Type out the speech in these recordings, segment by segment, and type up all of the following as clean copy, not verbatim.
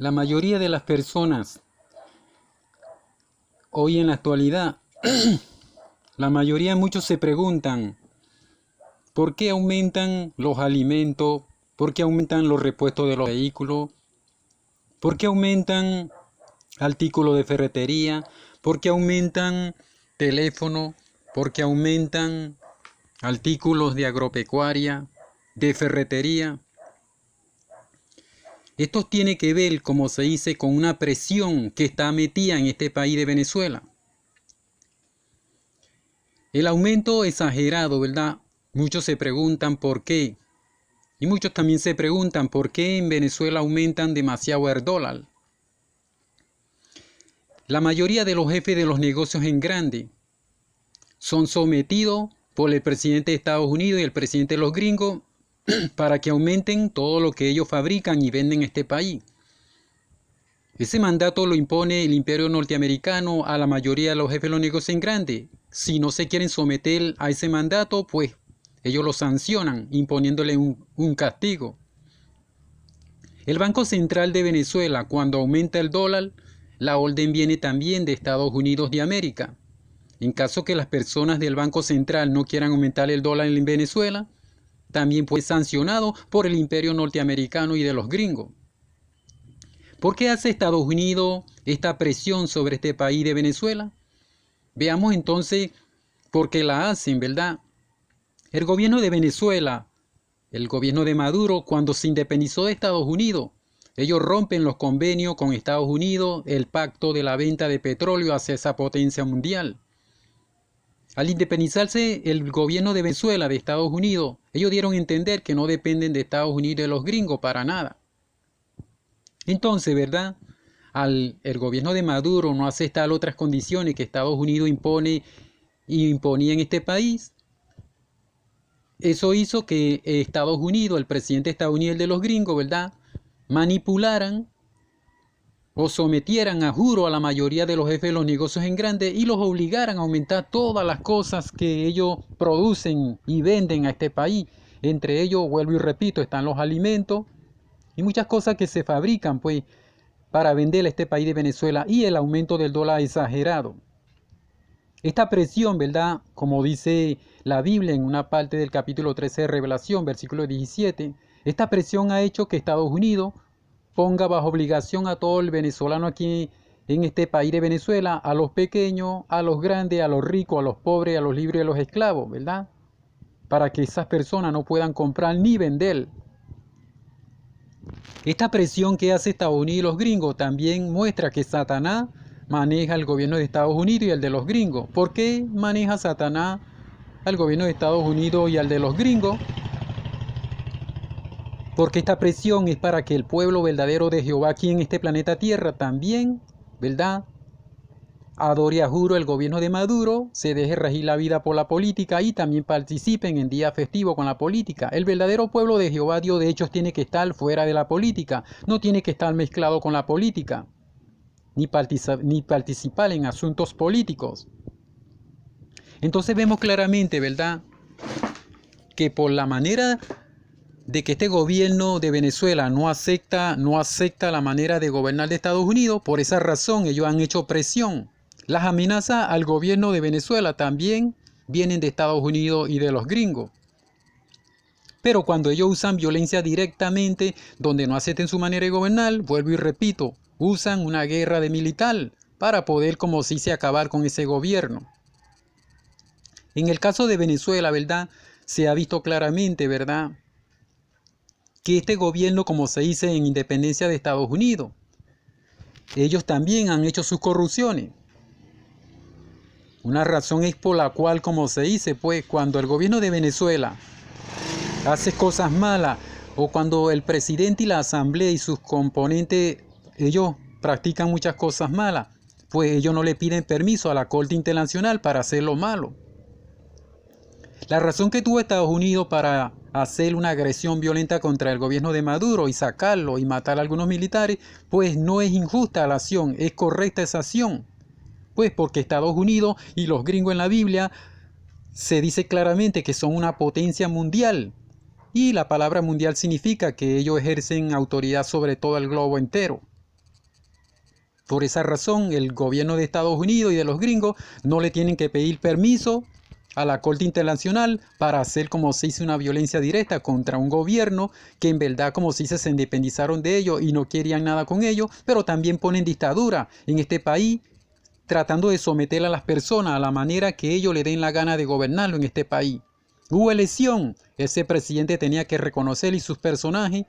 La mayoría de las personas hoy en la actualidad, muchos se preguntan, ¿por qué aumentan los alimentos? ¿Por qué aumentan los repuestos de los vehículos? ¿Por qué aumentan artículos de ferretería? ¿Por qué aumentan teléfonos? ¿Por qué aumentan artículos de agropecuaria, de ferretería? Esto tiene que ver, como se dice, con una presión que está metida en este país de Venezuela. El aumento exagerado, ¿verdad? Muchos se preguntan por qué. Y muchos también se preguntan por qué en Venezuela aumentan demasiado el dólar. La mayoría de los jefes de los negocios en grande son sometidos por el presidente de Estados Unidos y el presidente de los gringos para que aumenten todo lo que ellos fabrican y venden en este país. Ese mandato lo impone el imperio norteamericano a la mayoría de los jefes de los negocios en grande. Si no se quieren someter a ese mandato, pues ellos lo sancionan imponiéndole un castigo. El Banco Central de Venezuela, cuando aumenta el dólar, la orden viene también de Estados Unidos de América. En caso que las personas del Banco Central no quieran aumentar el dólar en Venezuela, también fue sancionado por el imperio norteamericano y de los gringos. ¿Por qué hace Estados Unidos esta presión sobre este país de Venezuela? Veamos entonces por qué la hacen, ¿verdad? El gobierno de Venezuela, el gobierno de Maduro, cuando se independizó de Estados Unidos, ellos rompen los convenios con Estados Unidos, el pacto de la venta de petróleo hacia esa potencia mundial. Al independizarse el gobierno de Venezuela de Estados Unidos, ellos dieron a entender que no dependen de Estados Unidos y de los gringos para nada. Entonces, ¿verdad? El gobierno de Maduro no acepta otras condiciones que Estados Unidos impone y imponía en este país. Eso hizo que Estados Unidos, el presidente de Estados Unidos y el de los gringos, ¿verdad?, manipularan o sometieran a juro a la mayoría de los jefes de los negocios en grande y los obligaran a aumentar todas las cosas que ellos producen y venden a este país. Entre ellos, vuelvo y repito, están los alimentos y muchas cosas que se fabrican pues para vender a este país de Venezuela, y el aumento del dólar exagerado. Esta presión, ¿verdad?, como dice la Biblia en una parte del capítulo 13 de Revelación, versículo 17, esta presión ha hecho que Estados Unidos ponga bajo obligación a todo el venezolano aquí en este país de Venezuela, a los pequeños, a los grandes, a los ricos, a los pobres, a los libres y a los esclavos, ¿verdad?, para que esas personas no puedan comprar ni vender. Esta presión que hace Estados Unidos y los gringos también muestra que Satanás maneja el gobierno de Estados Unidos y el de los gringos. ¿Por qué maneja Satanás al gobierno de Estados Unidos y al de los gringos? Porque esta presión es para que el pueblo verdadero de Jehová aquí en este planeta Tierra también, ¿verdad?, adore a juro el gobierno de Maduro, se deje regir la vida por la política y también participen en días festivos con la política. El verdadero pueblo de Jehová Dios de hechos tiene que estar fuera de la política, no tiene que estar mezclado con la política, ni participar en asuntos políticos. Entonces vemos claramente, ¿verdad?, que por la manera de que este gobierno de Venezuela no acepta la manera de gobernar de Estados Unidos, por esa razón ellos han hecho presión. Las amenazas al gobierno de Venezuela también vienen de Estados Unidos y de los gringos. Pero cuando ellos usan violencia directamente, donde no acepten su manera de gobernar, vuelvo y repito, usan una guerra de militar para poder, como si se acabar con ese gobierno. En el caso de Venezuela, ¿verdad?, se ha visto claramente, ¿verdad?, que este gobierno, como se dice en independencia de Estados Unidos, ellos también han hecho sus corrupciones. Una razón es por la cual, como se dice, pues cuando el gobierno de Venezuela hace cosas malas, o cuando el presidente y la asamblea y sus componentes, ellos practican muchas cosas malas, pues ellos no le piden permiso a la Corte Internacional para hacer lo malo. La razón que tuvo Estados Unidos para hacer una agresión violenta contra el gobierno de Maduro y sacarlo y matar a algunos militares, pues no es injusta la acción, es correcta esa acción. Pues porque Estados Unidos y los gringos en la Biblia se dice claramente que son una potencia mundial. Y la palabra mundial significa que ellos ejercen autoridad sobre todo el globo entero. Por esa razón, el gobierno de Estados Unidos y de los gringos no le tienen que pedir permiso a la Corte Internacional para hacer, como se dice, una violencia directa contra un gobierno que en verdad, como se dice, se independizaron de ellos y no querían nada con ellos, pero también ponen dictadura en este país, tratando de someter a las personas a la manera que ellos le den la gana de gobernarlo en este país. Hubo elección, ese presidente tenía que reconocer y sus personajes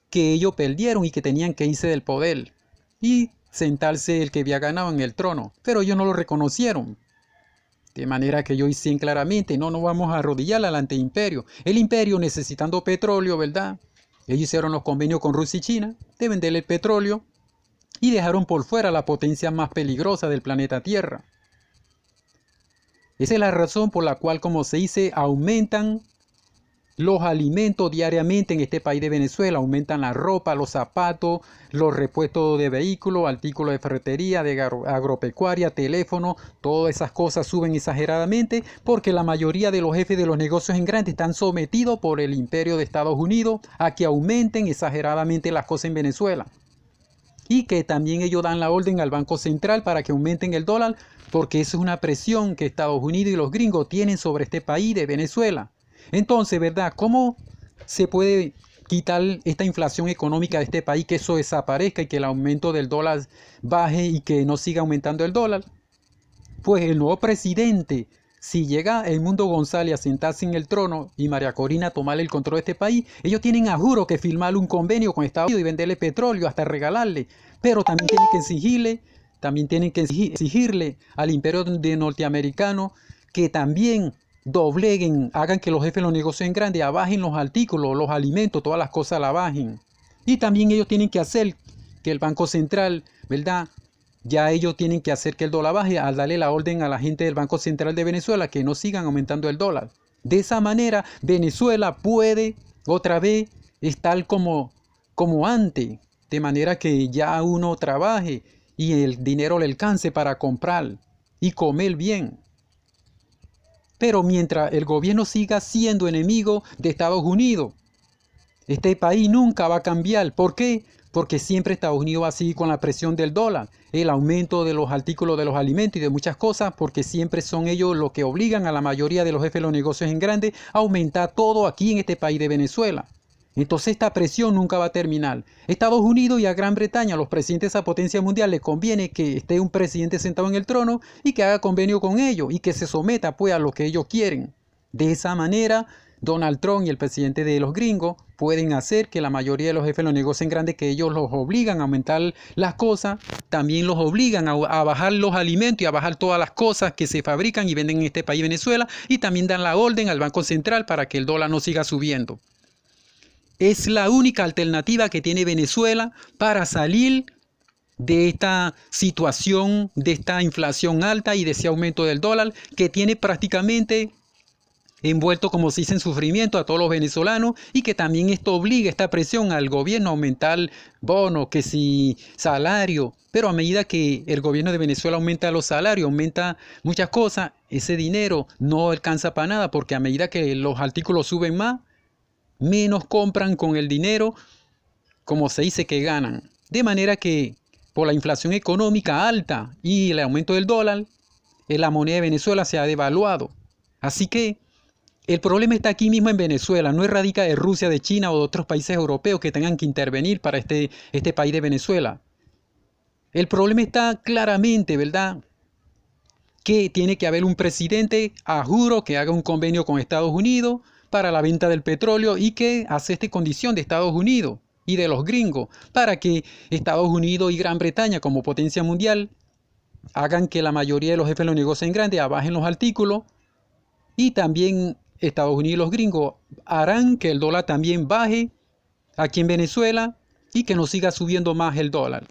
que ellos perdieron y que tenían que irse del poder y sentarse el que había ganado en el trono, pero ellos no lo reconocieron. De manera que ellos dicen claramente, no nos vamos a arrodillar ante el imperio. El imperio necesitando petróleo, ¿verdad? Ellos hicieron los convenios con Rusia y China de venderle el petróleo y dejaron por fuera la potencia más peligrosa del planeta Tierra. Esa es la razón por la cual, como se dice, aumentan los alimentos diariamente en este país de Venezuela. Aumentan la ropa, los zapatos, los repuestos de vehículos, artículos de ferretería, de agropecuaria, teléfono. Todas esas cosas suben exageradamente porque la mayoría de los jefes de los negocios en grande están sometidos por el imperio de Estados Unidos a que aumenten exageradamente las cosas en Venezuela. Y que también ellos dan la orden al Banco Central para que aumenten el dólar, porque eso es una presión que Estados Unidos y los gringos tienen sobre este país de Venezuela. Entonces, ¿verdad? ¿Cómo se puede quitar esta inflación económica de este país, que eso desaparezca y que el aumento del dólar baje y que no siga aumentando el dólar? Pues el nuevo presidente, si llega Edmundo González a sentarse en el trono y María Corina a tomar el control de este país, ellos tienen a juro que firmar un convenio con Estados Unidos y venderle petróleo, hasta regalarle. Pero también tienen que exigirle al imperio norteamericano que también dobleguen, hagan que los jefes de los negocios en grande bajen los artículos, los alimentos, todas las cosas la bajen. Y también ellos tienen que hacer que el Banco Central, ¿verdad? Ya ellos tienen que hacer que el dólar baje al darle la orden a la gente del Banco Central de Venezuela que no sigan aumentando el dólar. De esa manera, Venezuela puede otra vez estar como antes, de manera que ya uno trabaje y el dinero le alcance para comprar y comer bien. Pero mientras el gobierno siga siendo enemigo de Estados Unidos, este país nunca va a cambiar. ¿Por qué? Porque siempre Estados Unidos va a seguir con la presión del dólar, el aumento de los artículos de los alimentos y de muchas cosas, porque siempre son ellos los que obligan a la mayoría de los jefes de los negocios en grande a aumentar todo aquí en este país de Venezuela. Entonces esta presión nunca va a terminar. Estados Unidos y a Gran Bretaña, los presidentes de esa potencia mundial, les conviene que esté un presidente sentado en el trono y que haga convenio con ellos y que se someta pues a lo que ellos quieren. De esa manera, Donald Trump y el presidente de los gringos pueden hacer que la mayoría de los jefes de los negocios en grande, que ellos los obligan a aumentar las cosas, también los obligan a bajar los alimentos y a bajar todas las cosas que se fabrican y venden en este país Venezuela, y también dan la orden al Banco Central para que el dólar no siga subiendo. Es la única alternativa que tiene Venezuela para salir de esta situación, de esta inflación alta y de ese aumento del dólar que tiene prácticamente envuelto, como se dice, en sufrimiento a todos los venezolanos, y que también esto obliga, esta presión al gobierno a aumentar bonos, que si salario. Pero a medida que el gobierno de Venezuela aumenta los salarios, aumenta muchas cosas, ese dinero no alcanza para nada, porque a medida que los artículos suben más, menos compran con el dinero, como se dice, que ganan. De manera que por la inflación económica alta y el aumento del dólar, la moneda de Venezuela se ha devaluado. Así que el problema está aquí mismo en Venezuela, no radica de Rusia, de China o de otros países europeos que tengan que intervenir para este país de Venezuela. El problema está claramente, ¿verdad?, que tiene que haber un presidente, a juro, que haga un convenio con Estados Unidos para la venta del petróleo y que acepte condición de Estados Unidos y de los gringos para que Estados Unidos y Gran Bretaña, como potencia mundial, hagan que la mayoría de los jefes de los negocios en grande bajen los artículos, y también Estados Unidos y los gringos harán que el dólar también baje aquí en Venezuela y que no siga subiendo más el dólar.